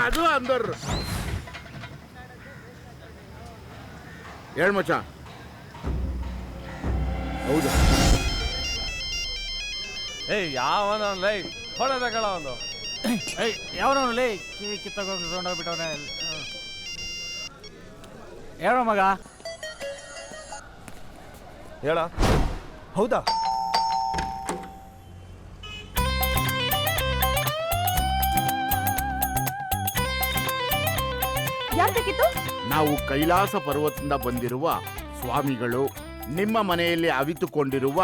ಅದು ಅಂದರು ಹೇಳ್ ಮಚ್ಚ. ಹೌದು ಯಾವನ ಲೈ ಹೊಡೆದಗಳ ಒಂದು ಯಾವನವನು ಲೈ ಕಿವಿ ಕಿತ್ತೋಗಿ ತೊಗೊಂಡೋಗ್ಬಿಟ್ಟವನೇ. ಹೇಳೋ ಮಗ. ಹೇಳ. ಹೌದಾ? ನಾವು ಕೈಲಾಸ ಪರ್ವತದಿಂದ ಬಂದಿರುವ ಸ್ವಾಮಿಗಳು ನಿಮ್ಮ ಮನೆಯಲ್ಲಿ ಅವಿತುಕೊಂಡಿರುವ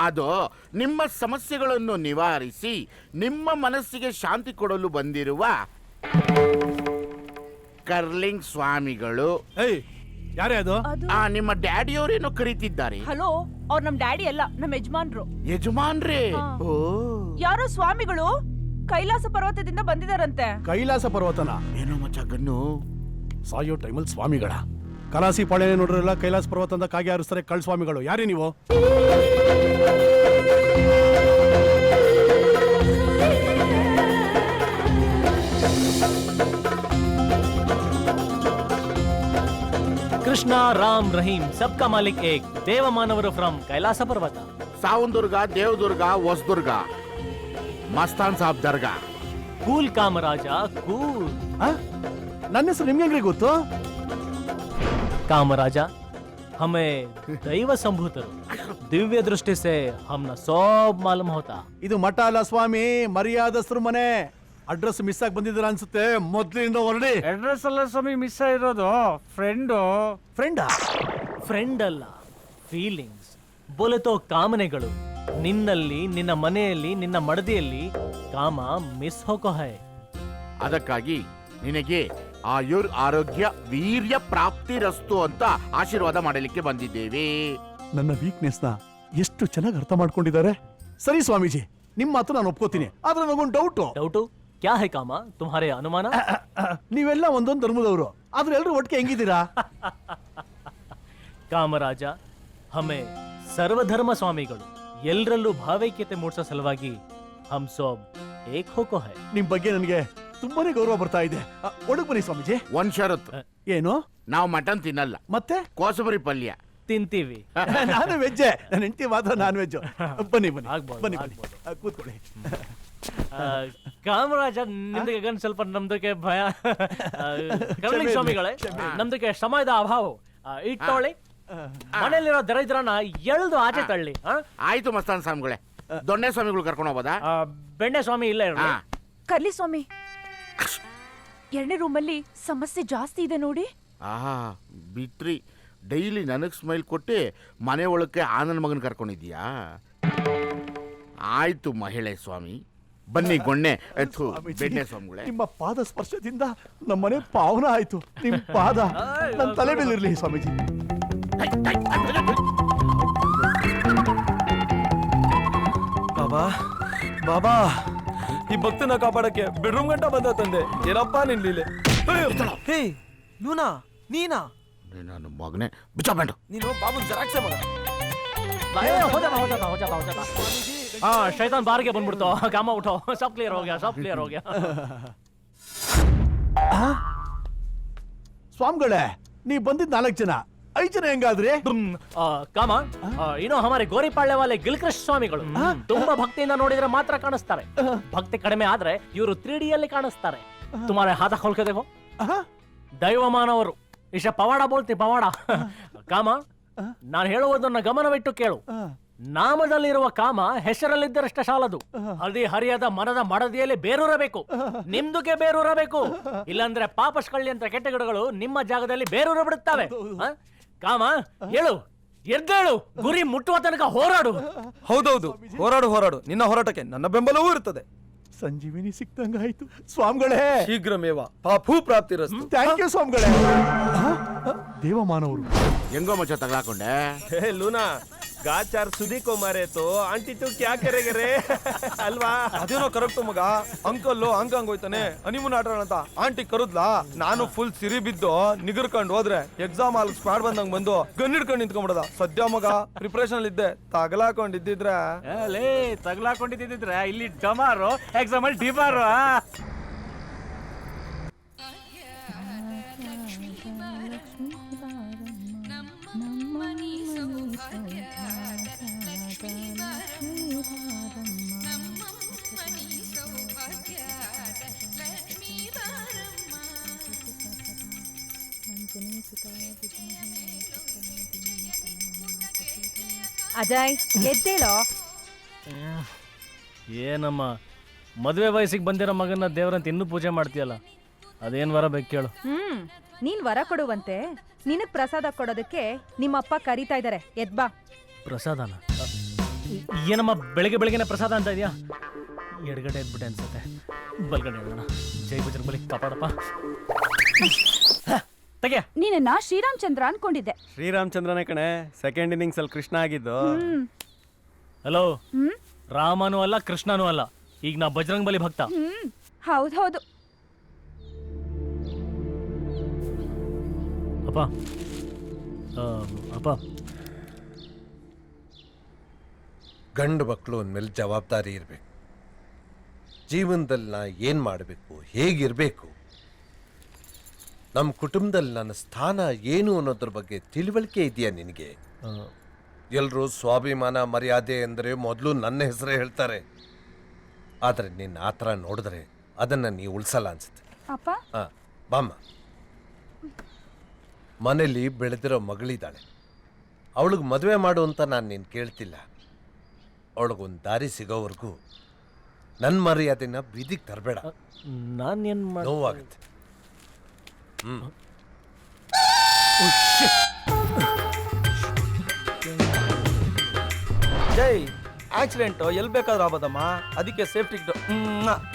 ಅದು ನಿಮ್ಮ ಸಮಸ್ಯೆಗಳನ್ನು ನಿವಾರಿಸಿ ನಿಮ್ಮ ಮನಸ್ಸಿಗೆ ಶಾಂತಿ ಕೊಡಲು ಬಂದಿರುವ ಕರ್ಲಿಂಗ್ ಸ್ವಾಮಿಗಳು. ಯಾರೇ ಅದು? ನಿಮ್ಮ ಡ್ಯಾಡಿಯವರೇನೋ ಕರೀತಿದ್ದಾರೆ. ಹಲೋ, ಅವ್ರು ನಮ್ ಡ್ಯಾಡಿ ಅಲ್ಲ, ನಮ್ ಯಜಮಾನ್ರು. ಯಜಮಾನ್ರೇ? ಯಾರೋ ಸ್ವಾಮಿಗಳು ಕೈಲಾಸ ಪರ್ವತದಿಂದ ಬಂದಿದಾರಂತೆ. ಕೈಲಾಸ ಪರ್ವತನ? ಏನೋ ಮಚ್ಚ ಗನ್ನು. ಸಾಯೋ ಟೈಮಲ್ ಸ್ವಾಮಿಗಳ ಕಲಾಸಿ ಪಾಳೆ ನೋಡ್ರಲ್ಲ, ಕೈಲಾಸ ಪರ್ವತದಿಂದ ಕಾಗೆ ಹಾರಿಸ್ತಾರೆ ಕಳ್ ಸ್ವಾಮಿಗಳು. ಯಾರೇ ನೀವು? ಕೃಷ್ಣ ರಾಮ್ ರಹೀಂ ಸಬ್ಕಾ ಮಾಲಿಕ್ ಏಕ್, ದೇವ ಮಾನವರು from Kailasa Parvata. Savandurga, Devadurga, Hosadurga, Mastan Sab Dargah. Cool Kamaraja cool. ನನ್ನ ಹೆಸರು ನಿಮ್ಗೆ ಹೆಂಗ್ರಿ ಗೊತ್ತು? ಕಾಮರಾಜ ಹಮೇ ದೈವ ಸಂಭೂತರು, ದಿವ್ಯ ದೃಷ್ಟಿ ಸೆ ಹಮ್ನ ಸೋಬ್ ಮಾಲೂಮ್ ಹೋತಾ. ಇದು ಮಠ ಅಲ್ಲ ಸ್ವಾಮಿ, ಮರ್ಯಾದಸ್ರು ಮನೆ. ಅಡ್ರೆಸ್ ಮಿಸ್ ಆಗಿ ಬಂದಿದ್ದೀರಾ ಅನ್ಸುತ್ತೆ, ಮೊದ್ಲಿಂದ ಹೊರಡಿ. ಅಡ್ರೆಸ್ ಅಲ್ಲ ಸ್ವಾಮಿ ಮಿಸ್ ಆಗಿರೋದು, ಫ್ರೆಂಡು. ಫ್ರೆಂಡ್ ಅಲ್ಲ, ಫೀಲಿಂಗ್ಸ್. ಬೋಲೆತೋ ಕಾಮನೆಗಳು. ನಿನ್ನಲ್ಲಿ, ನಿನ್ನ ಮನೆಯಲ್ಲಿ, ನಿನ್ನ ಮಡದಿಯಲ್ಲಿ ಕಾಮ ಮಿಸ್ ಹೋಗೋ ಹೈ. ಅದಕ್ಕಾಗಿ ನಿನಗೆ ಆಯುರ್ ಆರೋಗ್ಯ ವೀರ್ಯ ಪ್ರಾಪ್ತಿ ರಸ್ತು ಅಂತ ಆಶೀರ್ವಾದ ಮಾಡಲಿಕ್ಕೆ ಬಂದಿದ್ದೇವೆ. ನನ್ನ ವೀಕ್ನೆಸ್ ನ ಎಷ್ಟು ಚೆನ್ನಾಗಿ ಅರ್ಥ ಮಾಡ್ಕೊಂಡಿದ್ದಾರೆ. ಸರಿ ಸ್ವಾಮೀಜಿ, ನಿಮ್ಮ ಮಾತು ನಾನು ಒಪ್ಕೋತೀನಿ. ಆದ್ರೆ ನನಗೊಂದು ಡೌಟು. ಕ್ಯಾ ಹೈ ಕಾಮ? ತುಮ್ಹಾರೆ ಅನುಮಾನ? ನೀವೆಲ್ಲ ಒಂದೊಂದು ಧರ್ಮದವರು, ಆದ್ರೆ ಎಲ್ರು ಒಟ್ಟಿಗೆ ಹೆಂಗಿದ್ದೀರಾ? ಕಾಮರಾಜ ಹಮೇ ಸರ್ವಧರ್ಮ ಸ್ವಾಮಿಗಳು ಎಲ್ಲರಲ್ಲೂ ಭಾವೈಕ್ಯತೆ ಮೂಡಿಸೋ ಸಲುವಾಗಿ ಹಮ್ ಸೋಬ್ ಏಕ್ ಹೋಗೋ ಹೈ. ನಿಮ್ ಬಗ್ಗೆ ನನಗೆ ತುಂಬಾನೇ ಗೌರವ ಬರ್ತಾ ಇದೆ. ಒಳಗ್ ಬನ್ನಿ ಸ್ವಾಮೀಜಿ. ಒಂದ್ ಷರತ್ತು. ಏನು? ನಾವು ಮಟನ್ ತಿನ್ನಲ್ಲ, ಮತ್ತೆ ಕೋಸಂಬರಿ ಪಲ್ಯ ತಿಂತೀವಿ. ನಾನು ವೆಜ್ಜೆ, ನನ್ನ ಹೆಂಡತಿ ಮಾತ್ರ ನಾನ್ ವೆಜ್. ಬನ್ನಿ ಬನ್ನಿ ಬನ್ನಿ ಬನ್ನಿ, ಕೂತ್ಕೊಳ್ಳಿ. ಕಾಮರಾಜ ನಿಮ್ದಕ್ಕೆ ಗನ್ ಸ್ವಲ್ಪ ನಮ್ದಕ್ಕೆ ಭಯ. ಕರ್ಲಿಂಗ್ ಸ್ವಾಮಿಗಳೇ, ನಮ್ದಕ್ಕೆ ಸಮಯದ ಅಭಾವ. ಇಟ್ಟೊಳ್ಳಿ, ಮನೆಯಲ್ಲಿರೋ ದರಿದ್ರನ ಎಳ್ದು ಆಚೆ ತಳ್ಳಿ. ಆಯ್ತು ಮಸ್ತಾನ್ ಸ್ವಾಮಿಗಳೇ. ದೊಣ್ಣೆ ಸ್ವಾಮಿಗಳು ಕರ್ಕೊಂಡು ಹೋಗೋದಾ? ಬೆಣ್ಣೆ ಸ್ವಾಮಿ ಇಲ್ಲ ಇರಲಿ. ಕರ್ಲಿ ಸ್ವಾಮಿ, 2ನೇ ರೂಮಲ್ಲಿ ಸಮಸ್ಯೆ ಜಾಸ್ತಿ ಇದೆ ನೋಡಿ. ಬಿಟ್ರಿ, ಡೈಲಿ ನನಗ್ ಸ್ಮೈಲ್ ಕೊಟ್ಟು ಮನೆ ಒಳಕ್ಕೆ ಆನಂದ್ ಮಗನ್ ಕರ್ಕೊಂಡಿದ್ಯಾ? ಆಯ್ತು ಮಹಿಳೆ ಸ್ವಾಮಿ, ಬನ್ನಿ ಗೊಣ್ಣೆ ಬೆಣ್ಣೆ ಸ್ವಾಮಿಗಳೇ. ನಿಮ್ಮ ಪಾದ ಸ್ಪರ್ಶದಿಂದ ನಮ್ಮ ಮನೆ ಪಾವನ ಆಯ್ತು. ನಿಮ್ ಪಾದ ನನ್ನ ತಲೆ ಮೇಲೆ ಇರ್ಲಿ ಸ್ವಾಮೀಜಿ. ಬಾಬಾ ಬಾಬಾ, ಈ ಭಕ್ತನ ಕಾಪಾಡಕ್ಕೆ ಬೆಡ್ರೂಮ್ ಗಂಟ ಬಂದ ತಂದೆ. ಏನಪ್ಪಾ ನಿನ್ ಲೀಲೆ? ಹೇ ಲೂನಾ, ನೀನಾ? ನನ್ನ ಮಗನೇ ಬಿಚ್ಚಬಂಡು. ನೀನು ಬಾಬುನ್ ಜರಾಕ್ಸೆ ಮಗ. ಶೈತಾನ್ ಬಾರಿಗೆ ಬಂದ್ಬಿಡ್ತು. ಕಾಮ ಉಠೋ, ಸಬ್ ಕ್ಲಿಯರ್ ಹೋಗ್ಯಾ, ಸಬ್ ಕ್ಲಿಯರ್ ಹೋಗ್ಯಾ. ಸ್ವಾಮಿಗಳೇ, ನೀವ್ ಬಂದಿದ್ 4 ಜನ, 5 ಜನ ಹೆಂಗಾದ್ರೆ? ಕಾಮ ಇನ್ನು ಹಮಾರೆ ಗೋರಿಪಾಳ್ಯ ವಾಲೆ ಗಿಲ್ಕೃಷ್ಣ ಸ್ವಾಮಿಗಳು ತುಂಬಾ ಭಕ್ತಿಯಿಂದ ನೋಡಿದ್ರೆ ಮಾತ್ರ ಕಾಣಿಸ್ತಾರೆ. ಭಕ್ತಿ ಕಡಿಮೆ ಆದ್ರೆ ಇವರು 3D ಯಲ್ಲಿ ಕಾಣಿಸ್ತಾರೆ. ತುಮಾರೆ ಹಾತ ಹೊಲ್ಕದೇವೋ ದೈವಮಾನವರು ಇಶ ಪವಾಡ ಬೋಲ್ತಿ ಪವಾಡ. ಕಾಮ ನಾನು ಹೇಳುವುದನ್ನ ಗಮನವಿಟ್ಟು ಕೇಳು. ನಾಮದಲ್ಲಿರುವ ಕಾಮ ಹೆಸರಲ್ಲಿದ್ದರಷ್ಟ ಸಾಲದು. ಅದಿ ಹರಿಯದ ಮನದ ಮಡದಿಯಲ್ಲಿ ಬೇರೂರಬೇಕು. ನಿಮ್ದುಗೆ ಬೇರೂರಬೇಕು. ಇಲ್ಲಾಂದ್ರೆ ಪಾಪಸ್ಕಳ್ಳಿ ಅಂತ ಕೆಟ್ಟ ಗಿಡಗಳು ನಿಮ್ಮ ಜಾಗದಲ್ಲಿ ಬೇರೂರ ಬಿಡುತ್ತವೆ. ಕಾಮ ಹೇಳು, ಎದ್ದೇಳು, ಗುರಿ ಮುಟ್ಟುವ ತನಕ ಹೋರಾಡು. ಹೌದೌದು, ಹೋರಾಡು. ನಿನ್ನ ಹೋರಾಟಕ್ಕೆ ನನ್ನ ಬೆಂಬಲವೂ ಇರುತ್ತದೆ. ಸಂಜೀವಿನಿ ಸಿಕ್ತಂಗಾಯ್ತು ಸ್ವಾಮಿಗಳೇ. ಶೀಘ್ರಮೇವ ಪಾಪೂ ಪ್ರಾಪ್ತಿರಸ್ತು. ಥ್ಯಾಂಕ್ ಯು ಸ್ವಾಮಿಗಳೇ. ದೇವಮಾನವರು ಹೆಂಗೋ ಮಚ್ಚ ತಗ್ಲಾಕೊಂಡೆ. हे लूना गाचार सुधी को मारे तो आंटी तू क्या करेगे रे ಅಲ್ವಾ? ಅದೇನೋ ಕರೆಕ್ಟ್ ಮಗ. ಅಂಕಲ್ಲು ಹಂಗಂಗ್ ಹೋಯ್ತಾನೆ ಹನಿಮೂನ್ ಆಟ ಅಂತ ಆಂಟಿ ಕರುದ್ಲಾ. ನಾನು ಫುಲ್ ಸಿರಿ ಬಿದ್ದು ನಿಗರ್ಕೊಂಡು ಹೋದ್ರೆ ಎಕ್ಸಾಮ್ ಅಲ್ಲಿ ಸ್ಕ್ವಾಡ್ ಬಂದಂಗ್ ಬಂದು ಗನ್ ಹಿಡ್ಕೊಂಡು ನಿಂತ್ಕೊಂಡ್ಬಿಡದ. ಸದ್ಯ ಮಗ ಪ್ರಿಪರೇಷನ್ ಅಲ್ಲಿ ಇದ್ದೆ, ತಗಲಾಕೊಂಡಿದ್ದಿದ್ರೆ ಲೇ ತಗ್ಲಾಕೊಂಡಿದ್ದಿದ್ರೆ ಇಲ್ಲಿ ಡಮಾರು ಎಕ್ಸಾಮ್ ಅಲ್ಲಿ ಡಿಬಾರು. ಅಜಯ್ ಎದ್ದೇಳೋ. ಏನಮ್ಮ ಮದುವೆ ವಯಸ್ಸಿಗೆ ಬಂದಿರೋ ಮಗನ ದೇವ್ರಂತ ಇನ್ನೂ ಪೂಜೆ ಮಾಡ್ತೀಯಲ್ಲ, ಅದೇನ್ ವರ ಬೇಕು ಕೇಳು. ನೀನ್ ವರ ಕೊಡುವಂತೆ ನಿನಗ್ ಪ್ರಸಾದ ಕೊಡೋದಕ್ಕೆ ನಿಮ್ಮಪ್ಪ ಕರೀತಾ ಇದಾರೆ. ಎದ್ಬಾ. ಪ್ರಸಾದನ? ಏನಮ್ಮ ಬೆಳಗ್ಗೆ ಬೆಳಗ್ಗೆನೆ ಪ್ರಸಾದ ಅಂತ ಇದೆಯಾ? ಎಡಗಡೆ ಎದ್ಬಿಟ್ಟೆ ಅನ್ಸುತ್ತೆ. ಬಲ್ಗಡೆ ಹೇಳೋಣ. ಜೈ ಬಜರಂಗ್ ಬಲಿ ಕಾಪಾಡಪ್ಪ. ತೆಗೆ. ನೀನನ್ನ ಶ್ರೀರಾಮಚಂದ್ರ ಅನ್ಕೊಂಡಿದ್ದೆ. ಶ್ರೀರಾಮಚಂದ್ರನೇ ಕಣೆ, ಸೆಕೆಂಡ್ ಇನ್ನಿಂಗ್ಸ್ ಅಲ್ಲಿ ಕೃಷ್ಣ ಆಗಿದ್ದು. ಹಲೋ, ರಾಮನೂ ಅಲ್ಲ ಕೃಷ್ಣನೂ ಅಲ್ಲ, ಈಗ ನಾ ಬಜರಂಗ್ ಬಲಿ ಭಕ್ತ. ಹೌದು. ಅಪ್ಪ ಅಪ್ಪ, ಗಂಡು ಮಕ್ಕಳು ಅಂದಮೇಲೆ ಜವಾಬ್ದಾರಿ ಇರಬೇಕು. ಜೀವನದಲ್ಲಿ ನಾ ಏನು ಮಾಡಬೇಕು, ಹೇಗಿರಬೇಕು, ನಮ್ಮ ಕುಟುಂಬದಲ್ಲಿ ನನ್ನ ಸ್ಥಾನ ಏನು ಅನ್ನೋದ್ರ ಬಗ್ಗೆ ತಿಳುವಳಿಕೆ ಇದೆಯಾ ನಿನಗೆ? ಎಲ್ಲರೂ ಸ್ವಾಭಿಮಾನ ಮರ್ಯಾದೆ ಅಂದರೆ ಮೊದಲು ನನ್ನ ಹೆಸರೇ ಹೇಳ್ತಾರೆ. ಆದರೆ ನಿನ್ನ ಆ ಥರ ನೋಡಿದ್ರೆ ಅದನ್ನು ನೀ ಉಳಿಸಲ್ಲ ಅನ್ಸುತ್ತೆ. ಹಾಂ, ಬಾಮ್ಮ. ಮನೇಲಿ ಬೆಳೆದಿರೋ ಮಗಳಿದ್ದಾಳೆ, ಅವಳಿಗೆ ಮದುವೆ ಮಾಡು ಅಂತ ನಾನು ನೀನು ಕೇಳ್ತಿಲ್ಲ. ಅವಳಿಗೊಂದು ದಾರಿ ಸಿಗೋವರೆಗೂ ನನ್ನ ಮರ್ಯಾದೆನ ಬೀದಿಗೆ ತರಬೇಡ. ನಾನೇನ್ ನೋವಾಗುತ್ತೆ. ಜೈ ಆಕ್ಸಿಡೆಂಟ್ ಎಲ್ಲಿ ಬೇಕಾದ್ರೂ ಆಗೋದಮ್ಮ. ಅದಕ್ಕೆ ಸೇಫ್ಟಿ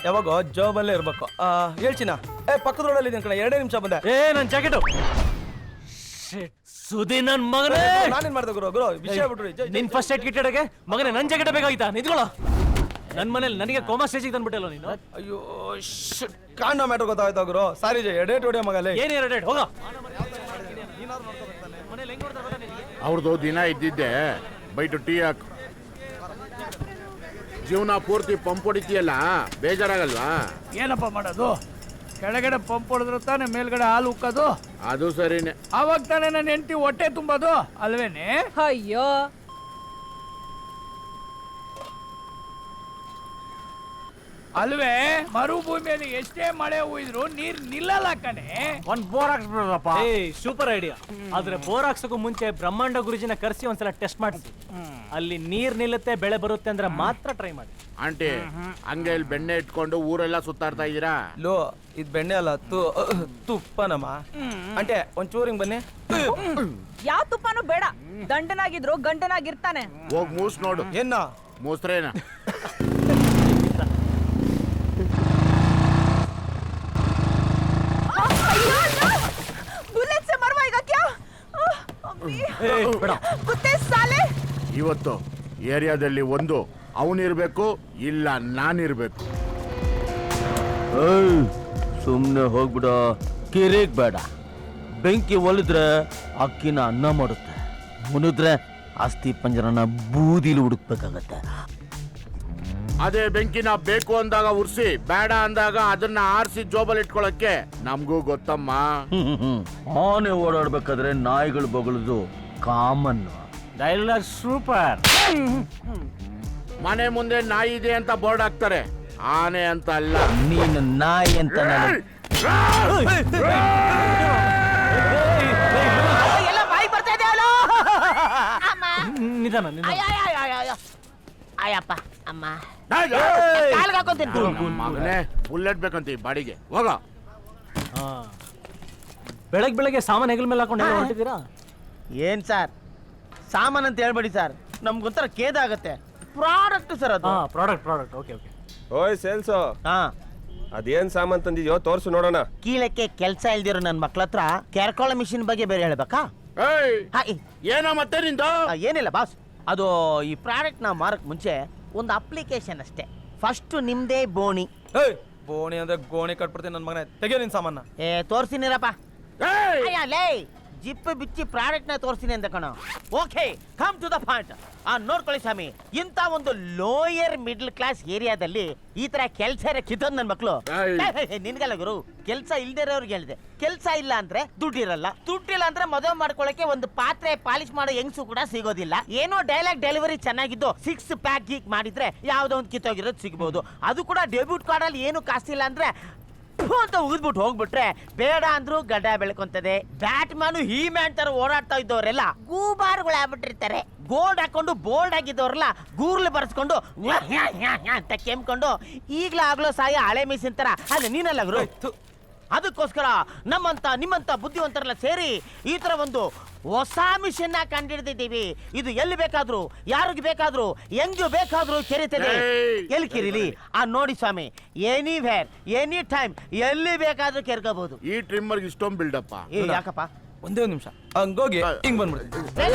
ಯಾವಾಗೋ ಜಾಬಲ್ಲೇ ಇರ್ಬೇಕು. ಹೇಳ್ಚಿನ ಪಕ್ಕದ ರೋಡಲ್ಲಿ ಇದ್ದೀನಿ ಕಣ, 2 ನಿಮಿಷ ಬಂದೆ. ನನ್ ಜಾಕೆಟು ಸುದಿ ನನ್ ಮಗನೇ. ನಾನೇನ್ ಮಾಡ್ದೆ ಗುರು ವಿಷಯ ಬಿಟ್ರಿ. ನಿನ್ ಫಸ್ಟ್ ಏಡ್ ಕಿಟ್ ಇಡಕ್ಕೆ ಮಗನೇ ನನ್ ಜಾಕೆಟ್ ಬೇಕಾಗಿತ್ತಾ? ನಿಂತ್ಕೊಳ್ಳೋ. ನನ್ ಮನೇಲಿ ನನಗೆ ಕೋಮಾ ಸ್ಟೇಜಿಗೆ ತಂದ್ಬಿಟ್ಟಲ್ಲ ನೀನು. ಅಯ್ಯೋ ಕಾಂಡ ಮ್ಯಾಟ್ರ್ ಗೊತ್ತಾಯ್ತಾ ಗುರು. ಸಾರಿ ಜೈ, ಎಡೇಟ್ ಹೊಡಿಯೋ ಮಗಲೇ. ಏನ್ 2 ಡೇಟ್ ಹೋಗ. ಅವ್ರದ್ದು ದಿನ ಇದ್ದಿದ್ದೆ ಬೈಟು ಟೀ ಹಾಕು. ಜೀವನ ಪೂರ್ತಿ ಪಂಪ್ ಹೊಡಿತೀಯಲ್ಲ, ಬೇಜಾರಾಗಲ್ವಾ? ಏನಪ್ಪ ಮಾಡೋದು? ಕೆಳಗಡೆ ಪಂಪ್ ಹೊಡೆದ್ರೆ ತಾನೆ ಮೇಲ್ಗಡೆ ಹಾಲು ಉಕ್ಕೋದು. ಅದು ಸರಿನೇ. ಅವಾಗ ತಾನೇ ನನ್ನ ಹೆಂಡತಿ ಹೊಟ್ಟೆ ತುಂಬೋದು ಅಲ್ವೇನೆ? ಅಯ್ಯೋ, ಅಲ್ವೇ? ಮರುಭೂಮಿಯಲ್ಲಿ ಎಷ್ಟೇ ಮಳೆ ಹುಯ್ದ್ರು ನೀರ್ ನಿಲ್ಲಲ್ಲ ಕಣೆ. ಒಂದ್ ಬೋರ್ ಹಾಕ್ಸ್ಬಿಡಪ್ಪ. Super idea. ಆದ್ರೆ ಬೋರ್ ಹಾಕ್ಸಕ್ಕೂ ಮುಂಚೆ ಬ್ರಹ್ಮಾಂಡ ಗುರುಜಿನ ಕರೆಸಿ ಒಂದ್ಸಲ ಟೆಸ್ಟ್ ಮಾಡಿಸಿ. ಅಲ್ಲಿ ನೀರ್ ನಿಲ್ಲುತ್ತೆ, ಬೆಳೆ ಬರುತ್ತೆ ಅಂದ್ರೆ ಮಾತ್ರ ಟ್ರೈ ಮಾಡಿ. ಆಂಟಿ, ಹಂಗೆ ಇಲ್ಲಿ ಬೆಣ್ಣೆ ಇಟ್ಕೊಂಡು ಊರೆಲ್ಲ ಸುತ್ತಾಡ್ತಾ ಇದ್ದೀರಾ? ಲೋ, ಇದು ಬೆಣ್ಣೆ ಅಲ್ಲ, ತುಪ್ಪನಮ್ಮ. ಅಂಟೆ ಒಂಚೂರು ಹಿಂಗ್ ಬನ್ನಿ. ಯಾವ ತುಪ್ಪನೂ ಬೇಡ. ದಂಡನಾಗಿದ್ರು ಗಂಡನಾಗಿರ್ತಾನೆ. ಹೋಗ್ ಮೂಸ್ ನೋಡು. ಏನ ಮೂಸ್ರೇನ? बुलेट से मरवाएगा क्या? कुत्ते साले. ಇವತ್ತು ಏರಿಯಾದಲ್ಲಿ ಒಂದು ಅವನಿರ್ಬೇಕು, ಇಲ್ಲ ನಾನಿರ್ಬೇಕು. ಸುಮ್ಮನೆ ಹೋಗ್ಬಿಡ, ಕಿರಿಕ್ ಬೇಡ. ಬೆಂಕಿ ಒಲಿದ್ರೆ ಅಕ್ಕಿನ ಅನ್ನ ಮಾಡುತ್ತೆ, ಮುನಿದ್ರೆ ಅಸ್ಥಿ ಪಂಜರನ ಬೂದಿಲಿ ಹುಡುಕ್ಬೇಕಾಗತ್ತೆ. ಅದೇ ಬೆಂಕಿನ ಬೇಕು ಅಂದಾಗ ಉರ್ಸಿ, ಬೇಡ ಅಂದಾಗ ಅದನ್ನ ಆರಿಸಿ ಜೋಬಲ್ ಇಟ್ಕೊಳಕ್ಕೆ ನಮಗೂ ಗೊತ್ತಮ್ಮ. ಆನೆ ಓಡಾಡ್ಬೇಕಾದ್ರೆ ನಾಯಿಗಳು ಬೊಗಳದು ಕಾಮನ್. Dialogue super. ಮನೆ ಮುಂದೆ ನಾಯಿ ಇದೆ ಅಂತ ಬೋರ್ಡ್ ಹಾಕ್ತಾರೆ, ಆನೆ ಅಂತ ಅಲ್ಲ. ನೀನು ನಾಯಿ ಅಂತ ನನಗೆ ನಿಧಾನ ಅಯ್ಯಪ್ಪ ಅಮ್ಮ ಮಗನೇ ಬುಲೆಟ್ ಬೇಕಂತ ಬಾಡಿಗೆ ಹೋಗ. ಬೆಳಗ್ಗೆ ಸಾಮಾನು ಹೆಗಲ ಮೇಲೆ ಹಾಕೊಂಡು ಹೊರಟಿದ್ದೀರಾ? ಏನ್ ಸರ್ ಸಾಮಾನ್ ಅಂತ ಹೇಳ್ಬೇಡಿ ಸರ್, ನಮ್ಗೊಂಥರ ಖೇದ ಆಗತ್ತೆ. ಪ್ರಾಡಕ್ಟ್ ಸರ್ ಅದು. Product okay. ಓಯ್ ಸೇಲ್ಸ್, ಹಾ, ಅದೇನ್ ಸಾಮಾನ್ ತಂದಿದ್ಯೋ ತೋರ್ಸು ನೋಡೋಣ. ಕೀಳಕ್ಕೆ ಕೆಲ್ಸ ಇಲ್ದಿರೋ ನನ್ ಮಕ್ಳ ಹತ್ರ ಕೆರ್ಕೊಳ ಮಿಷಿನ್ ಬಗ್ಗೆ ಬೇರೆ ಹೇಳ್ಬೇಕಾ? ಏನೋ ಮತ್ತೆ ನಿಂದು? ಏನಿಲ್ಲ ಬಾಸ್, ಅದು ಈ ಪ್ರಾಡಕ್ಟ್ ನಾವು ಮಾರಕ್ ಮುಂಚೆ ಒಂದು ಅಪ್ಲಿಕೇಶನ್ ಅಷ್ಟೇ. ಫಸ್ಟ್ ನಿಮ್ದೇ ಬೋಣಿ. ಬೋಣಿ ಅಂದ್ರೆ ಗೋಣಿ ಕಟ್ಬಿಡ್ತೀನಿ ನನ್ನ ಮಗನೇ. ತೆಗಿಯೋ ನಿನ್ ಸಾಮಾನ. ತೋರ್ಸಿನಿರಪ್ಪ. ಲೇ ಜಿಪ್ಪು ಬಿಚ್ಚಿ ಪ್ರಾಡಕ್ಟ್ ನ ತೋರಿಸ್ತೀನಿ ಅಂತ ಕಣ. Okay, come to the point. ನೋಡ್ಕೊಳ್ಳಿ ಸ್ವಾಮಿ, ಇಂಥ ಒಂದು ಲೋಯರ್ ಮಿಡ್ಲ್ ಕ್ಲಾಸ್ ಏರಿಯಾದಲ್ಲಿ ಈ ತರ ಕೆಲಸ ಕಿತ್ತೋದ್ ನನ್ ಮಕ್ಳು. ನಿನ್ಗಲ್ಲ ಗುರು, ಕೆಲಸ ಇಲ್ದಿರೋರ್ಗೆ ಹೇಳಿದೆ. ಕೆಲಸ ಇಲ್ಲ ಅಂದ್ರೆ ದುಡ್ಡಿರಲ್ಲ, ದುಡ್ಡಿಲ್ಲ ಅಂದ್ರೆ ಮದುವೆ ಮಾಡ್ಕೊಳಕ್ಕೆ ಒಂದು ಪಾತ್ರೆ ಪಾಲಿಶ್ ಮಾಡೋ ಹೆಂಗ್ಸು ಕೂಡ ಸಿಗೋದಿಲ್ಲ. ಏನೋ ಡೈಲಾಗ್ ಡೆಲಿವರಿ ಚೆನ್ನಾಗಿದ್ದು 6 ಪ್ಯಾಕ್ ಗೀಕ್ ಮಾಡಿದ್ರೆ ಯಾವ್ದೋ ಒಂದು ಕಿತ್ತೋಗಿರೋದು ಸಿಗ್ಬೋದು. ಅದು ಕೂಡ ಡೆಬ್ಯೂಟ್ ಕಾರ್ಡ್ ಅಲ್ಲಿ ಏನು ಕಾಸಿಲ್ಲ ಅಂದ್ರೆ ಅಂತ ಉಗಿದ್ಬಿಟ್ಟು ಹೋಗ್ಬಿಟ್ರೆ ಬೇಡ ಅಂದ್ರೂ ಗಡ್ಡ ಬೆಳ್ಕೊಂತದೆ. ಬ್ಯಾಟ್ ಮ್ಯಾನು ಹೀ ಮ್ಯಾನ್ ತರ ಓಡಾಡ್ತಾ ಇದ್ದವರೆಲ್ಲ ಗೂಬಾರ್ಗಳು ಆಗ್ಬಿಟ್ಟಿರ್ತಾರೆ. ಗೋಲ್ಡ್ ಹಾಕೊಂಡು ಬೋಲ್ಡ್ ಆಗಿದ್ದವ್ರಲ್ಲ ಗೂರ್ಲು ಬರ್ಸ್ಕೊಂಡು ಅಂತ ಕೆಮ್ಕೊಂಡು ಈಗ್ಲಾಗ್ಲೋ ಸಾಯ ಹಳೆ ಮಿಸಿನ್ ತರ. ಅಲ್ಲ ನೀನಲ್ಲ ಗುರು. ಅದಕ್ಕೋಸ್ಕರ ನಿಮ್ಮಂತ ಬುದ್ಧಿವಂತರೆಲ್ಲ ಸೇರಿ ಈ ತರ ಒಂದು ಹೊಸ ಮಿಷನ್ ಕಂಡಿಡ್ದಿದ್ದೀವಿ. ಇದು ಎಲ್ಲಿ ಬೇಕಾದ್ರೂ ಯಾರಿಗೆ ಬೇಕಾದ್ರೂ ಹೆಂಗ್ ಬೇಕಾದ್ರೂ ಕೆರಿತದೆ. ಎಲ್ಲಿ ಕೆರಿಲಿ? ನೋಡಿ ಸ್ವಾಮಿ, ಎನಿವೇರ್ ಎನಿ ಟೈಮ್ ಎಲ್ಲಿ ಬೇಕಾದ್ರೂ ಕೆರ್ಕೋಬಹುದು. ಈ ಟ್ರಿಮ್ಮರ್ ಇಷ್ಟೊಂದು ಬಿಲ್ಡಪ್ಪ. ಯಾಕಪ್ಪ? ಒಂದೇ ಒಂದು ನಿಮಿಷ ಹಂಗೋಗಿ ಹಿಂಗ್ ಬಂದ್ಬಿಡ್ತೀನಿ.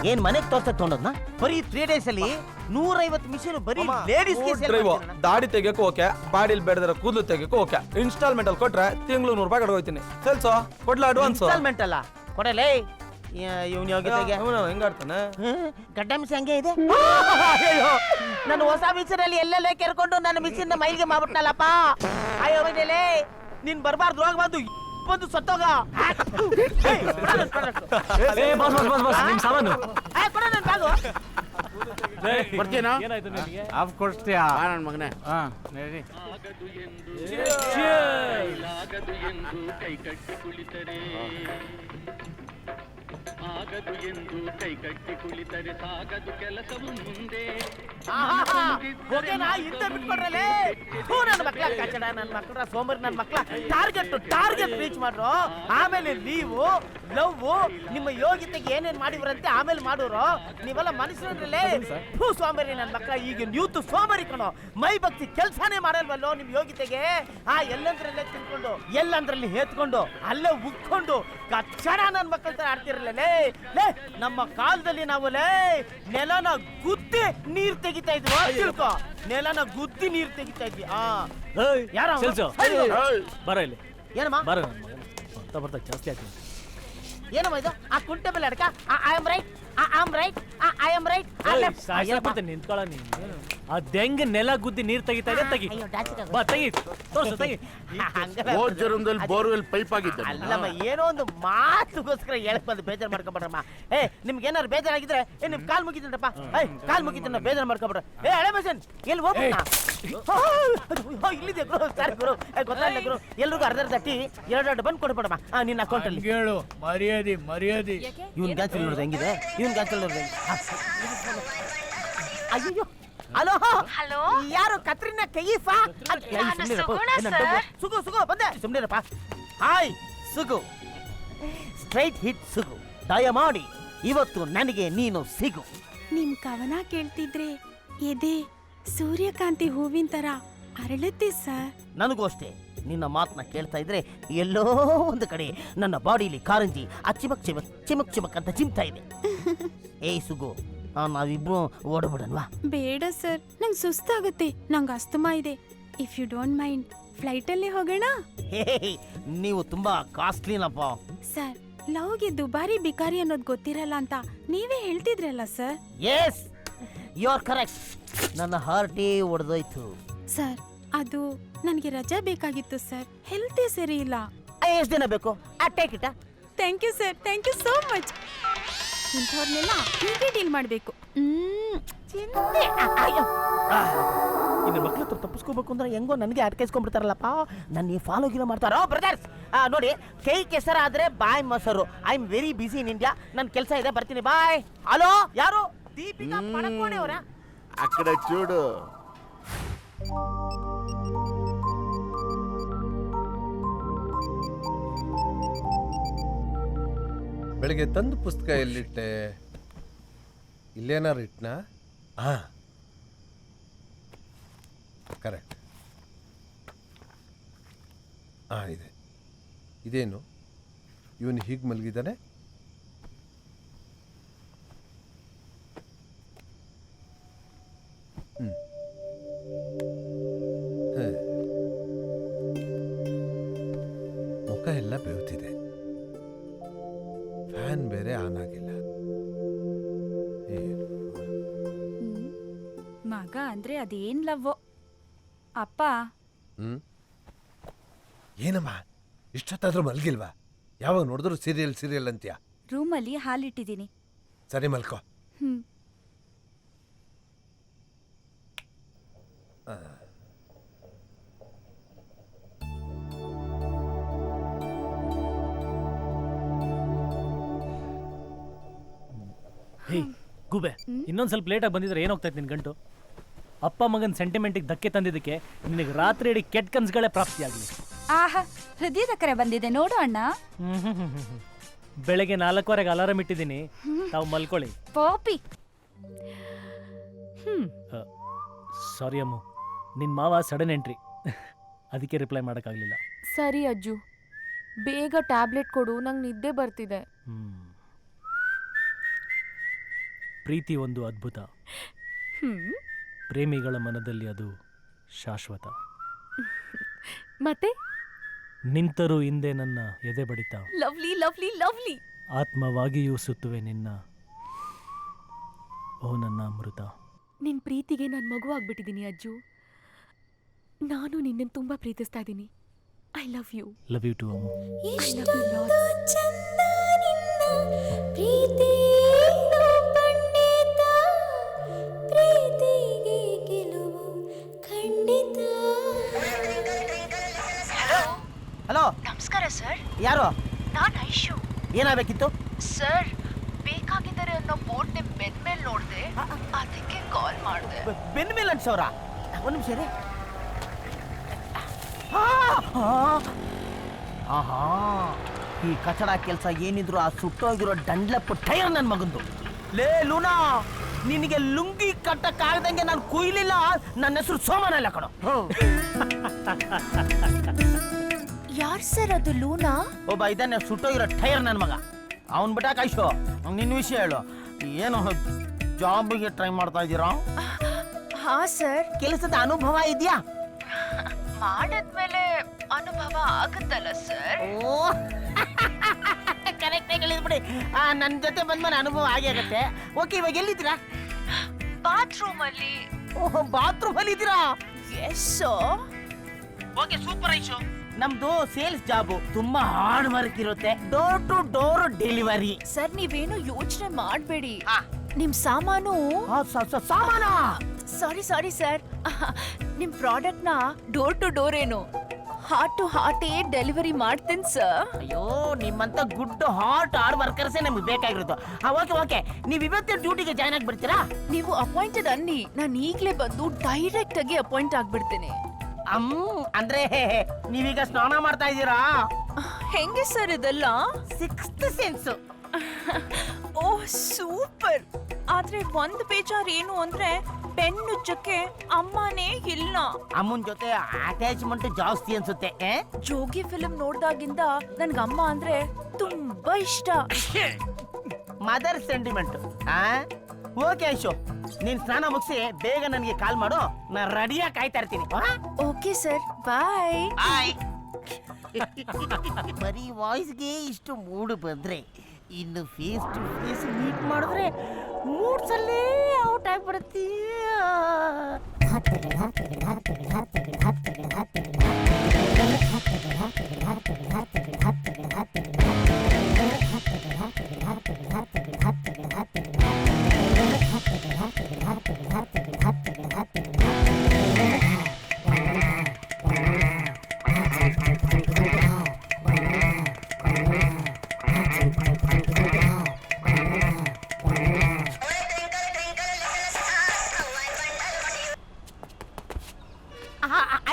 ಏನ್ ಮನೆಗೆ ತೋರ್ಸ ತಗೊಂಡದ್ನ? ಬರೀ 3 days ಅಲ್ಲಿ 150 ಮಿಷನ್ ಬರೀ ಲೇಡೀಸ್ ದಾಡಿ ತೆಗಿಯಕ್ಕೂ ಓಕೆ, ಬಾಡಿಲ್ ಬೇಡದರ ಕೂದಲು ತೆಗಿಯಕ್ಕೂ ಓಕೆ. ಇನ್ಸ್ಟಾಲ್ಮೆಂಟ್ ಅಲ್ಲಿ ಕೊಟ್ರೆ ತಿಂಗಳು 100 ರೂಪಾಯಿ ಕಟ್ಕೋತೀನಿ. ಸೇಲ್ಸೋ ಕೊಡ್ಲಾ ಅಡ್ವಾನ್ಸ್? ಇನ್ಸ್ಟಾಲ್ಮೆಂಟ್ ಅಲ್ಲ ಕೊಡಲೇ. ಇವ್ನ ಯೋಗ್ಯತೆಗೆ ಹೆಂಗಾಡ್ತಾನೆ ಗಡ್ಡ ಮಿಷನ್ ಹಂಗೆ ಇದೆ. ನಾನು ಹೊಸ ಮಿಷನ್ ಅಲ್ಲಿ ಎಲ್ಲೆಲ್ಲೇ ಕೆರ್ಕೊಂಡು ನನ್ನ ಮಿಷನ್ ಮೈಲ್ಗೆ ಮಾಡ್ಬಿಟ್ನಲ್ಲಪ್ಪ. ಅಯ್ಯೋ ಮನೇಲೆ ನೀನ್ ಬರ್ಬಾರ್ದು, ರೋಗ ಬಂದು ಸತ್ತೋಗ. ನಿಮ್ ಸಾಮಾನು ಬರ್ತೀನಾ? ಏನಾಯ್ತು ನಿನಗೆ? ಆಫ್ ಕೊಡ್ತೀಯಾ? ನನ್ನ ಮಗನೇ. ಹಾ ನಡಿ. ಆಗದು ಎಂದು ಕೈಕಟ್ಟಿ ಕುಳಿತರೆ ಸಾಗದು ಕೆಲಸವು ಮುಂದೆ. ನನ್ನ ಮಕ್ಳ ಕಚಡ, ನನ್ನ ಮಕ್ಳ ಸೋಮರಿ, ನನ್ನ ಮಕ್ಳ ಟಾರ್ಗೆಟ್ ರೀಚ್ ಮಾಡ್ರು. ಆಮೇಲೆ ನೀವು ಲವ್ ನಿಮ್ಮ ಯೋಗ್ಯತೆಗೆ ಏನೇನ್ ಮಾಡಿವ್ರಂತೆ ಆಮೇಲೆ ಮಾಡೋರು. ನೀವೆಲ್ಲ ಮನುಷ್ಯರಲ್ಲೇ ಸೋಮರಿ ನನ್ನ ಮಕ್ಳ. ಈಗ ಯೂತ್ ಸೋಮರಿ ಕಣೋ, ಮೈ ಭಕ್ತಿ ಕೆಲ್ಸಾನೇ ಮಾಡಲ್ವಲ್ಲೋ ನಿಮ್ ಯೋಗ್ಯತೆಗೆ. ಎಲ್ಲಂದ್ರಲ್ಲೇ ತಿನ್ಕೊಂಡು ಎಲ್ಲಂದ್ರಲ್ಲಿ ಹೇತ್ಕೊಂಡು ಅಲ್ಲೇ ಉಕ್ಕೊಂಡು ಕಚ್ಚಡ ನನ್ನ ಮಕ್ಕಳ ತರ ಆಡ್ತಿರಲೇ. ನಮ್ಮ ಕಾಲದಲ್ಲಿ ನಾವು ನೆಲನ ಗುದ್ದಿ ನೀರ್ ತೆಗಿತಾ ಇದ್ವಿ. ತಿಳ್ಕೊ, ನೆಲನ ಗುದ್ದಿ ನೀರ್ ತೆಗಿತಾ ಇದ್ವಿ. ಯಾರ ಬರ ಇಲ್ಲಿ. ಏನಮ್ಮ ಬರ ಬರ್ತಾ ಜಾಸ್ತಿ ಆಗ್ತದೆ. ಏನಮ್ಮ ಇದು? ಆ ಕುಂಟೆ ಮೇಲೆ ಅಡ್ಕ. I am right. ನಿಂತ್ಕೊಳ್ಳ ನೀನು. ಅದೆಂಗ್ ನೆಲ ಗುದ್ದಿ ನೀರ್ ತೆಗಿತಾ ಇದೆ. ತೆಗಿ ಬಾ, ತೆಗಿ ತೋರ್ಸು, ತೆಗಿ. ಜರಂದಲ್ಲಿ ಬೋರ್ವೆಲ್ ಪೈಪ್ ಆಗಿದ್ದ. ಅಲ್ಲಮ್ಮ, ಏನೋ ಒಂದು ಮಾತುಗೋಸ್ಕರ ಹೇಳಕ್ ಬಂದು ಬೇಜಾರು ಮಾಡ್ಕೊಬೇಡ್ರಮ್ಮ. ನಿಮ್ಗೆ ಏನಾರು ಬೇಜಾರಾಗಿದ್ರೆ ನಿಮ್ ಕಾಲ್ ಮುಗಿತೀನಪ್ಪ. ಕಾಲ್ ಮುಗಿತೀನ, ಬೇಜಾರು ಮಾಡ್ಕೊಬೇಡ್ರ. ಹಳೆ ಮಷನ್ ಎಲ್ಲಿ ಹೋಗ್ಬಿಟ್ಟ? ಇಲ್ಲಿದೆ ಗುರು, ಸರಿ ಗುರು, ಗೊತ್ತಾಗಿಲ್ಲ ಗುರು. ಎಲ್ರಿಗೂ ಅರ್ಧ ಟೀ 2 ಬಂದ್ ಕೊಡ್ಬೇಡಮ್ಮ ನಿನ್ನ ಅಕೌಂಟ್ ಅಲ್ಲಿ. ಹೇಳು ಮರ್ಯಾದೆ. ಇವನ್ ಗಾಂಚಲ್ ನೋಡಿದ್ರೆ ಹೆಂಗಿದೆ? ಇವನ್ ಗಾಂಚಲ್ ನೋಡಿದ್ರೆ ಅಯ್ಯೋ. ಹಲೋ, ಯಾರು? ಕತ್ರಿನಾ ಕೈಫಾ? ಸುಗು ಬಂದೆ, ಸುಮ್ನಿರಪ್ಪ. Hi Sugu, straight hit Sugu. ದಯಮಾಡಿ ಇವತ್ತು ನನಗೆ ನೀನು ಸಿಗು. ನಿಮ್ ಕವನ ಕೇಳ್ತಿದ್ರೆ ಎದೆ ಸೂರ್ಯಕಾಂತಿ ಹೂವಿನ ತರ ಅರಳುತ್ತೆ ಸರ್. ನನಗೂ ಅಷ್ಟೇ. ನಿನ್ನ ಮಾತನ್ನ ಕೇಳ್ತಾ ಇದ್ರೆ ಎಲ್ಲೋ ಒಂದು ಕಡೆ ನನ್ನ ಬಾಡಿಲಿ ಕಾರಂಜಿ ಚಿಮಕ್ ಅಂತ ಚಿಮ್ತಾ ಇದೆ. ಏಯ್ ಸುಗು, ನಾವಿಬ್ರು ಓಡಬಿಡನ್ವಾ? ಬೇಡ ಸರ್, ನಂಗೆ ಸುಸ್ತಾಗುತ್ತೆ. ನಂಗೆ ಅಸ್ತಮಾ ಇದೆ. If you don't mind flight ಅಲ್ಲೇ ಹೋಗೋಣ? ನೀವು ತುಂಬಾ ಕಾಸ್ಟ್ಲಿನಪ್ಪ. ಸರ್, ಲವ್ಗೆ ದುಬಾರಿ ಬಿಕಾರಿ ಅನ್ನೋದು ಗೊತ್ತಿರಲ್ಲ ಅಂತ ನೀವೇ ಹೇಳ್ತಿದ್ರಲ್ಲ sir. Yes, you are correct. ನನ್ನ ಹಾರ್ಟೇ ಒಡೆದೋಯ್ತು. ಸರ್ ಅದು ನನಗೆ ರಜಾ ಬೇಕಾಗಿತ್ತು ಸರ್, ಹೆಲ್ತೇ ಸರಿ ಇಲ್ಲ. ಎಷ್ಟು ದಿನ ಬೇಕು? Take it. Thank you sir, thank you so much. ಇಂಥವ್ರನ್ನೆಲ್ಲ ಹೀಗೆ ಡೀಲ್ ಮಾಡಬೇಕು. ಇನ್ನು ಮಕ್ಳ ಹತ್ರ ತಪ್ಪಿಸ್ಕೋಬೇಕು ಅಂದ್ರೆ ಹೆಂಗೋ ನನಗೆ ಅಟ್ಕೈಸ್ಕೊಂಡ್ಬಿಡ್ತಾರಲ್ಲಪ್ಪ. ನನ್ನ ಫಾಲೋ ಗಿಲೋ ಮಾಡ್ತಾರೋ ಬ್ರದರ್ಸ್. ನೋಡಿ, ಕೈ ಕೆಸರಾದ್ರೆ ಬಾಯ್ ಮೊಸರು. I am very busy in India. ನನ್ನ ಕೆಲಸ ಇದೆ, ಬರ್ತೀನಿ, ಬಾಯ್. ಹಲೋ, ಯಾರು? ದೀಪಿಕಾ ಪಡಕೋಣೆ ಅವರ? ಆ ಕಡೆ చూడు. ಬೆಳಿಗ್ಗೆ ತಂದು ಪುಸ್ತಕ ಎಲ್ಲಿಟ್ಟೆ? ಇಲ್ಲೇನಾರು ಇಟ್ನಾ? ಹಾ, ಕರೆಕ್ಟ್. ಹಾ, ಇದೆ. ಇದೇನು ಇವನು ಹೀಗೆ ಮಲಗಿದ್ದಾನೆ? ಮುಖ ಎಲ್ಲ ಬೆವುತ್ತಿದೆ. ಫ್ಯಾನ್ ಬೇರೆ ಆನ್ ಆಗಿಲ್ಲ. ಮಗ ಅಂದ್ರೆ ಅದೇನ್ ಲವ್ ಅಪ್ಪ. ಏನಮ್ಮ ಇಷ್ಟೊತ್ತಾದ್ರೂ ಮಲ್ಗಿಲ್ವಾ? ಯಾವಾಗ ನೋಡಿದ್ರು ಸೀರಿಯಲ್ ಅಂತ್ಯ. ರೂಮಲ್ಲಿ ಹಾಲಿಟ್ಟಿದ್ದೀನಿ. ಸರಿ, ಮಲ್ಕೋ. ಹೇ ಗುಬೆ, ಇನ್ನೊಂದು ಸ್ವಲ್ಪ ಲೇಟಾಗಿ ಬಂದಿದ್ರೆ ಏನಾಗ್ತೈತೆ ನಿನ್ ಗಂಟು? ಅಪ್ಪ ಮಗನ ಸೆಂಟಿಮೆಂಟಿಗೆ ಧಕ್ಕೆ ತಂದಿದ್ದಕ್ಕೆ ನಿನಗೆ ರಾತ್ರಿ ಇಡೀ ಕೆಟ್ಟ ಕನ್ಸುಗಳೇ ಪ್ರಾಪ್ತಿಯಾಗಲಿ. ಆಹಾ, ಹೃದಯದ ಕರೆ ಬಂದಿದೆ ನೋಡು ಅಣ್ಣ. ಬೆಳಗ್ಗೆ 4:15 ಅಲಾರಾಮ್ ಇಟ್ಟಿದ್ದೀನಿ, ತಾವು ಮಲ್ಕೊಳ್ಳಿ. ಪಾಪಿ. ಸಾರಿ ಅಮ್ಮು, ನಿನ್ನ ಮಾವ ಸಡನ್ ಎಂಟ್ರಿ, ಅದಕ್ಕೆ ರಿಪ್ಲೈ ಮಾಡೋಕ್ಕಾಗಲಿಲ್ಲ. ಸರಿ ಅಜ್ಜು, ಬೇಗ ಟ್ಯಾಬ್ಲೆಟ್ ಕೊಡು, ನಂಗೆ ನಿದ್ದೆ ಬರ್ತಿದೆ. ಪ್ರೀತಿ ಒಂದು ಅದ್ಭುತ. ಪ್ರೇಮಿಗಳ ಮನದಲ್ಲಿ ಅದು ಶಾಶ್ವತ. ಮತ್ತೆ ನಿಂತರೂ ಹಿಂದೆ ನನ್ನ ಎದೆ ಬಡಿತ. Lovely lovely lovely. ಆತ್ಮವಾಗಿಯೂ ಸುತ್ತುವೆ ನಿನ್ನ, ಓ ನನ್ನ ಅಮೃತ. ನಿನ್ ಪ್ರೀತಿಗೆ ನಾನು ಮಗು ಆಗ್ಬಿಟ್ಟಿದ್ದೀನಿ ಅಜ್ಜು. ನಾನು ನಿನ್ನನ್ನು ತುಂಬಾ ಪ್ರೀತಿಸ್ತಾ ಇದ್ದೀನಿ. I love you. Love you too Ammu. Hello, ನಮಸ್ಕಾರ ಸರ್. ಯಾರು? ನಾನು ಐಶು. ಏನಾಗಬೇಕಿತ್ತು? ಸರ್, ಬೇಕಾಗಿದ್ದಾರೆ ಅನ್ನೋ ಬೋರ್ಡ್ ನಿಮ್ ಬೆನ್ ಮೇಲೆ ನೋಡಿದೆ, ಅದಕ್ಕೆ ಕಾಲ್ ಮಾಡಿದೆ. ಬೆನ್ ಮೇಲೆ ಅನ್ಸೋರ? ಒಂದು ನಿಮಿಷ ರೀ. ಆಹಾ, ಈ ಕಚಡ ಕೆಲಸ ಏನಿದ್ರು ಆ ಸುಟ್ಟೋಗಿರೋ ಡಂಡ್ಲಪ್ಪು ಟೈರ್ ನನ್ನ ಮಗಂದು. ಲೇ ಲೂನಾ, ನಿನಗೆ ಲುಂಗಿ ಕಟ್ಟಕ್ಕಾಗದಂಗೆ ನಾನು ಕುಯ್ಲಿಲ್ಲ. ನನ್ನ ಹೆಸರು ಸೋಮನಲ್ಲ ಕಣೋ. ಯಾರ್ ಸರ್ ಅದು ಲೂನಾ? ಒಬ್ಬ ಇದ್ದಾನೆ ಸುಟ್ಟೋಗಿರೋ ಟೈರ್ ನನ್ನ ಮಗ. ಅವನ್ ಬಿಟ್ಟಾಕ ಐಶೋ, ನಿನ್ನ ವಿಷಯ ಹೇಳು. ಏನು ಜಾಬ್ಗೆ ಟ್ರೈ ಮಾಡ್ತಾ ಇದ್ದೀರಾ? ಹಾ ಸರ್. ಕೆಲಸದ ಅನುಭವ ಇದೆಯಾ? ಮಾಡದ್ಮೇಲೆ ಅನುಭವ ಆಗುತ್ತಲ್ಲ ಸರ್. ಓ, ಕರೆಕ್ಟ್ ಆಗಿ ಹೇಳಿದ್ ಬಿಡಿ. ನನ್ನ ಜೊತೆ ಬಂದ್ಮೇಲೆ ಅನುಭವ ಆಗೇ ಆಗತ್ತೆ. ಓಕೆ, ಇವಾಗ ಎಲ್ಲಿದ್ದೀರಾ? ಬಾತ್ರೂಮ್ ಅಲ್ಲಿ. ಓಹ್, ಬಾತ್ರೂಮ್ ಅಲ್ಲಿ ಇದ್ದೀರಾ? ಎಸ್. Okay, super Aishu. ನಮ್ದು ಸೇಲ್ಸ್ ಜಾಬು, ತುಂಬಾ ಹಾರ್ಡ್ ವರ್ಕ್ ಇರುತ್ತೆ. Door to door delivery. Sir, ನೀವೇನು ಯೋಚನೆ ಮಾಡಬೇಡಿ. ನಿಮ್ ಸಾಮಾನು ಸಾಮಾನ ಸಾರಿ ಸರ್, ನಿಮ್ ಪ್ರಾಡಕ್ಟ್ ನ ಡೋರ್ ಟು ಡೋರ್ ಏನು ಹಾರ್ಟ್ ಟು ಹಾರ್ಟೇ ಡೆಲಿವರಿ ಮಾಡ್ತೀನಿ ಸರ್. ಅಯ್ಯೋ, ನಿಮ್ಮಂತ ಗುಡ್ ಹಾರ್ಟ್ ಹಾರ್ಡ್ ವರ್ಕರ್ಸೇ ನಮ್ಗೆ ಬೇಕಾಗಿರೋದು. ಓಕೆ, ನೀವು ಇವತ್ತೇ ಡ್ಯೂಟಿಗೆ ಜಾಯ್ನ್ ಆಗಿ ಬಿಡ್ತೀರಾ? ನೀವು ಅಪಾಯಿಂಟೆಡ್ ಅನ್ನಿ, ನಾನು ಈಗಲೇ ಬಂದು ಡೈರೆಕ್ಟ್ ಆಗಿ ಅಪಾಯಿಂಟ್ ಆಗ್ಬಿಡ್ತೇನೆ. ಅಂದ್ರೆ ನೀವೀಗ ಸ್ನಾನ ಮಾಡ್ತಾ ಇದ್ದೀರಾ? ಹೆಂಗೆ ಸರ್ ಇದೆಲ್ಲ? Sixth sense. Oh super. ಆದ್ರೆ ಒಂದ್ ಬೇಜಾರ್ ಏನು ಅಂದ್ರೆ ಪೆನ್ ಉಜ್ಜಕ್ಕೆ ಅಮ್ಮನೇ ಇಲ್ಲ. ಅಮ್ಮನ ಜೊತೆ ಅಟ್ಯಾಚ್ಮೆಂಟ್ ಜಾಸ್ತಿ ಅನ್ಸುತ್ತೆ. ಜೋಗಿ ಫಿಲ್ಮ್ ನೋಡ್ದಾಗಿಂದ ನನ್ಗೆ ಅಮ್ಮ ಅಂದ್ರೆ ತುಂಬಾ ಇಷ್ಟ. Mother sentiment. ಓಕೆ ಐಶೋ, ನೀನ್ ಸ್ನಾನ ಮುಗಿಸಿ ಬೇಗ ನನಗೆ ಕಾಲ್ ಮಾಡು, ನಾನು ರೆಡಿಯಾಗಿ ಕಾಯ್ತಾ ಇರ್ತೀನಿ. ಓಕೆ ಸರ್, ಬಾಯ್. ಬರೀ ವಾಯ್ಸ್ಗೆ ಇಷ್ಟು ಮೂಡ್ ಬಂದ್ರೆ ಇನ್ನು ಫೇಸ್ ಟು ಫೇಸ್ ಮೀಟ್ ಮಾಡಿದ್ರೆ ಮೂಡ್ಸಲ್ಲೇ ಔಟ್ ಆಗ್ಬಿಡ್ತೀಯ.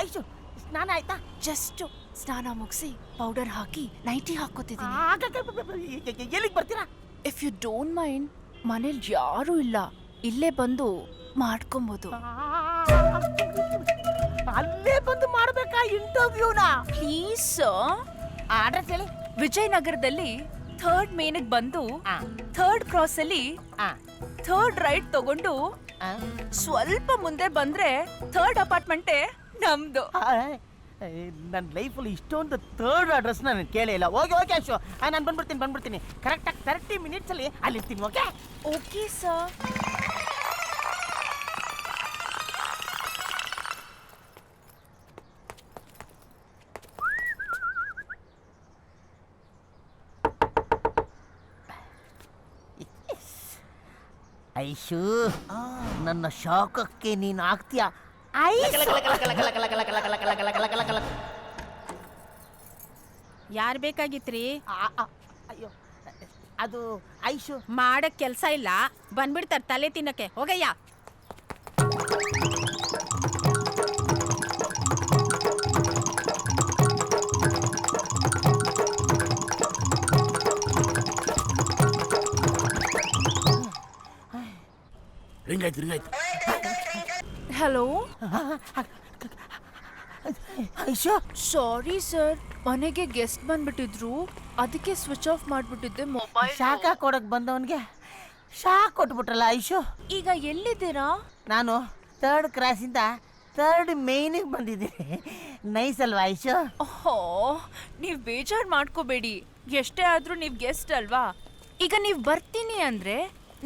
ಐಶು ಸ್ನಾನ ಆಯ್ತಾ? ಜಸ್ಟ್ ಸ್ನಾನ ಮುಗಿಸಿ ಪೌಡರ್ ಹಾಕಿ ನೈಟಿ ಹಾಕೋತಿದ್ದೀನಿ. ಎಲ್ಲಿಗೆ ಬರ್ತೀರಾ? ಇಫ್ ಯು ಡೋಂಟ್ ಮೈಂಡ್, ಮನೇಲಿ ಯಾರೂ ಇಲ್ಲ, ಇಲ್ಲೇ ಬಂದು ಮಾಡ್ಕೊಬೋದು. ಅಲ್ಲೇ ಬಂದು ಮಾಡ್ಬೇಕಾ ಇಂಟರ್ವ್ಯೂನ? ಪ್ಲೀಸ್. ಅಡ್ರೆಸ್ ಹೇಳಿ. ವಿಜಯನಗರದಲ್ಲಿ 3rd ಮೇನ್ಗೆ ಬಂದು 3rd ಕ್ರಾಸ್ ಅಲ್ಲಿ 3rd ರೈಟ್ ತಗೊಂಡು ಸ್ವಲ್ಪ ಮುಂದೆ ಬಂದ್ರೆ 3rd ಅಪಾರ್ಟ್ಮೆಂಟೇ ನಮ್ದು. ನನ್ನ ಲೈಫಲ್ಲಿ ಇಷ್ಟೊಂದು 3rd ಅಡ್ರೆಸ್ ನಾನು ಕೇಳೇ ಇಲ್ಲ. ಓಕೆ ಅಶೋ, ನಾನು ಬಂದ್ಬಿಡ್ತೀನಿ ಕರೆಕ್ಟಾಗಿ 30 ಮಿನಿಟ್ಸ್ ಅಲ್ಲಿ ಅಲ್ಲಿರ್ತೀನಿ. Okay okay sir. ಐಶು, ನನ್ನ ಶಾಕಕ್ಕೆ ನೀನು ಆಗ್ತೀಯಾ? ಯಾರು ಬೇಕಾಗಿತ್ರಿ? ಅಯ್ಯೋ, ಅದು ಐಶು ಮಾಡಕ್ ಕೆಲ್ಸ ಇಲ್ಲ, ಬಂದ್ಬಿಡ್ತಾರ ತಲೆ ತಿನ್ನಕ್ಕೆ. ಹೋಗಯ್ಯ. ರಿಂಗಾಯ್ತು. ಹಲೋ. ಐಶು, ಸಾರಿ ಸರ್, ಮನೆಗೆ ಗೆಸ್ಟ್ ಬಂದ್ಬಿಟ್ಟಿದ್ರು, ಅದಕ್ಕೆ ಸ್ವಿಚ್ ಆಫ್ ಮಾಡ್ಬಿಟ್ಟಿದ್ದೆ ಮೊಬೈಲ್. ಶಾಖ ಕೊಡಕ್ ಬಂದವನ್ಗೆ ಶಾಕ್ ಕೊಟ್ಬಿಟ್ರಲ್ಲ ಐಶು. ಈಗ ಎಲ್ಲಿದ್ದೀರಾ? ನಾನು 3rd ಕ್ರಾಸಿಂದ 3rd ಮೇನಿಗೆ ಬಂದಿದ್ದೀನಿ. ನೈಸ್ ಅಲ್ವಾ ಐಶು? ಓಹೋ, ನೀವು ಬೇಜಾರು ಮಾಡ್ಕೋಬೇಡಿ, ಎಷ್ಟೇ ಆದ್ರೂ ನೀವು ಗೆಸ್ಟ್ ಅಲ್ವಾ. ಈಗ ನೀವು ಬರ್ತೀನಿ ಅಂದ್ರೆ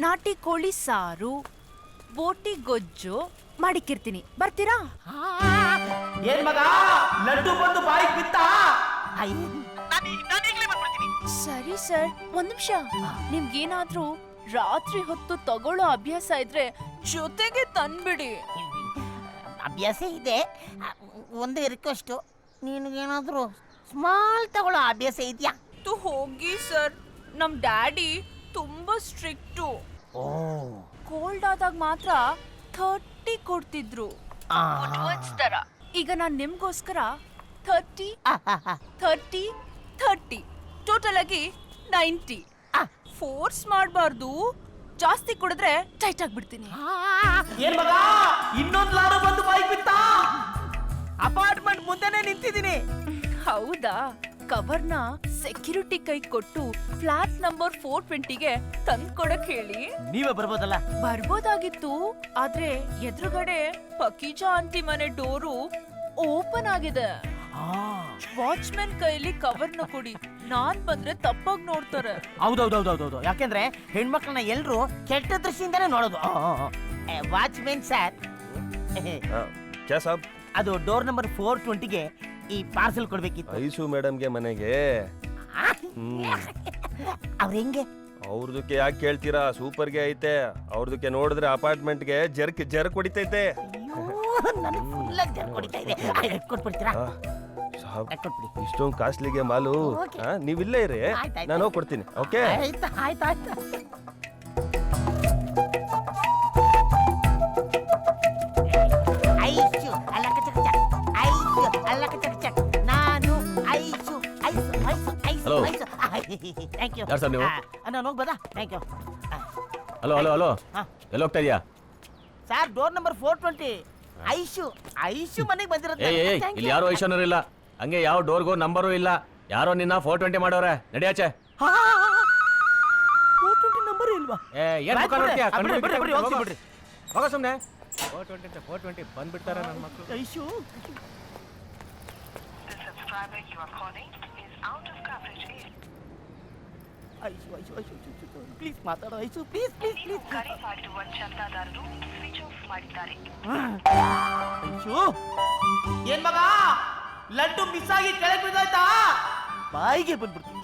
ನಾಟಿ ಕೋಳಿ ಸಾರು, ಬೋಟಿ ಗೊಜ್ಜು ಮಾಡಿಕ್ಕಿರ್ತೀನಿ, ಬರ್ತೀರಾ? ಏನ್ ಮಗ, ಲಡ್ಡು ಬಂದು ಬಾಯಿಗೆ ಬಿತ್ತ? ಸರಿ ಸರ್, ಒಂದ್ ನಿಮಿಷ. ನಿಮ್ಗೇನಾದ್ರೂ ರಾತ್ರಿ ಹೊತ್ತು ತಗೊಳ್ಳೋ ಅಭ್ಯಾಸ ಇದ್ರೆ ಜೊತೆಗೆ ತಂದ್ಬಿಡಿ. ಅಭ್ಯಾಸ ಇದೆ, ಒಂದೇ ರಿಕ್ವೆಸ್ಟು, ನಿನಗೇನಾದ್ರೂ ಸ್ಮಾಲ್ ತಗೊಳ್ಳೋ ಅಭ್ಯಾಸ ಇದೆಯಾ? ಹೋಗಿ ಸರ್, ನಮ್ ಡ್ಯಾಡಿ ತುಂಬಾ ಸ್ಟ್ರಿಕ್ಟು. ಕೋಲ್ಡ್ ಆದಾಗ ಮಾತ್ರ 30 ಕೊಡ್ತಿದ್ರು, ತರ. ಈಗ ನಾನ್ ನಿಮ್ಗೋಸ್ಕರ 30 ಟೋಟಲ್ ಆಗಿ 90. ಫೋರ್ಸ್ ಮಾಡಬಾರ್ದು, ಜಾಸ್ತಿ ಕುಡಿದ್ರೆ ಟೈಟ್ ಆಗ್ಬಿಡ್ತೀನಿ. ಏನ್ ಮಗ, ಇನ್ನೊಂದು ಲಾಡು ಬಂದು ಬಾಯಿಗೆ ಬಿತ್ತ? ಅಪಾರ್ಟ್ಮೆಂಟ್ ಮುಂದೆನೆ ನಿಂತಿದ್ದೀನಿ. ಹೌದಾ? ಕವರ್ನ ಸೆಕ್ಯೂರಿಟಿ ಕೈ ಕೊಟ್ಟು ಫ್ಲಾಟ್ ನಂಬರ್ 420ಗೆ ತಂದ್ ಕೊಡಕ್ ಹೇಳಿ. ನೀವೇ ಬರ್ಬೋದಲ್ಲ? ಬರ್ಬೋದಾಗಿತ್ತು, ಆದ್ರೆ ಎದುರುಗಡೆ ಪಕೀಜಾ ಆಂಟಿ ಮನೆ ಡೋರು ಓಪನ್ ಆಗಿದೆ. ವಾಚ್ಮನ್ ಕೈಲಿ ಕವರ್ನ ಕೊಡಿ, ನಾನ್ ಬಂದ್ರೆ ತಪ್ಪಾಗಿ ನೋಡ್ತಾರೆ. ಹೌದೌದೌದೌದು, ಯಾಕೆಂದ್ರೆ ಹೆಣ್ಮಕ್ಳನ್ನ ಎಲ್ರು ಕೆಟ್ಟ ದೃಷ್ಟಿಯಿಂದಾನೇ ನೋಡೋದು. ವಾಚ್ಮೆನ್ ಸರ್, ಅದು ಡೋರ್ ನಂಬರ್ 420ಗೆ ಈ ಪಾರ್ಸೆಲ್ ಕೊಡ್ಬೇಕಿತ್ತು. ಐಸು ಮೇಡಮ್ಗೆ ಮನೆಗೆ. ಅವ್ರ ಹೆಂಗೆ? ಅವ್ರದಕ್ಕೆ ಯಾಕೆ ಕೇಳ್ತೀರಾ, ಸೂಪರ್ಗೆ ಐತೆ. ಅವ್ರದಕ್ಕೆ ನೋಡಿದ್ರೆ ಅಪಾರ್ಟ್ಮೆಂಟ್ಗೆ ಜರ್ಕ್ ಹೊಡಿತೈತೆ. ಕೊಟ್ಬಿಡ್ತೀರಾ? ಇಷ್ಟೊಂದು ಕಾಸ್ಟ್ಲಿಗೆ ಮಾಲು. ನೀವಿಲ್ಲೇ ಇರಿ, ನಾನು ಹೋಗಿ ಕೊಡ್ತೀನಿ. ಓಕೆ, ಆಯ್ತಾಯ್ತು. ಐಶು ಅಲ್ಲಕ ಚಕ್ ಚಕ್, ಐಶು ಅಲ್ಲಕ ಚಕ್ ಚಕ್, ನಾನು ಐಶು ಐಸು ಐಸು ಐಸು ಐಸು. Thank you. ಯಾರು ಸರ್ ನೀವು? ನಾನು ಹೋಗ್ಬೋದಾ? Thank you. ಹಲೋ ಎಲ್ಲಿ ಹೋಗ್ತಾ ಇದೀಯಾ? Sir, door number 420. ಐಶು ಮನೆಗೆ ಬಂದಿರೋದು. ಇಲ್ಲಿ ಯಾರು ಐಶೋನರ್ ಇಲ್ಲ, ಹಂಗೆ ಯಾವ ಡೋರ್ಗೋ ನಂಬರು ಇಲ್ಲ. ಯಾರೋ ನಿನ್ನ 420 ಮಾಡೋರೆ, ನಡಿಯಾಚೆ. 420 ನಂಬರ್ ಇಲ್ವಾ? ಏನ್ ಮುಖ ನೋಡ್ತೀಯಾ? ಬಿಡ್ರಿ. ಹೋಗ ಸುಮ್ನೆ. 420 ಬಂದ್ಬಿಡ್ತಾರೆ ನನ್ನ ಮಕ್ಕಳು. ಐಶು, ಪ್ಲೀಸ್ ಮಾತಾಡೋ ice please please please ice ಏನ್ ಮಗ ಲಡ್ಡು ಮಿಸ್ ಆಗಿ ಕೆಳಗೆ ಬಿದ್ದೋಯ್ತಾ ಬಾಯಿಗೆ ಬಂದ್ಬಿಡ್ತೀನಿ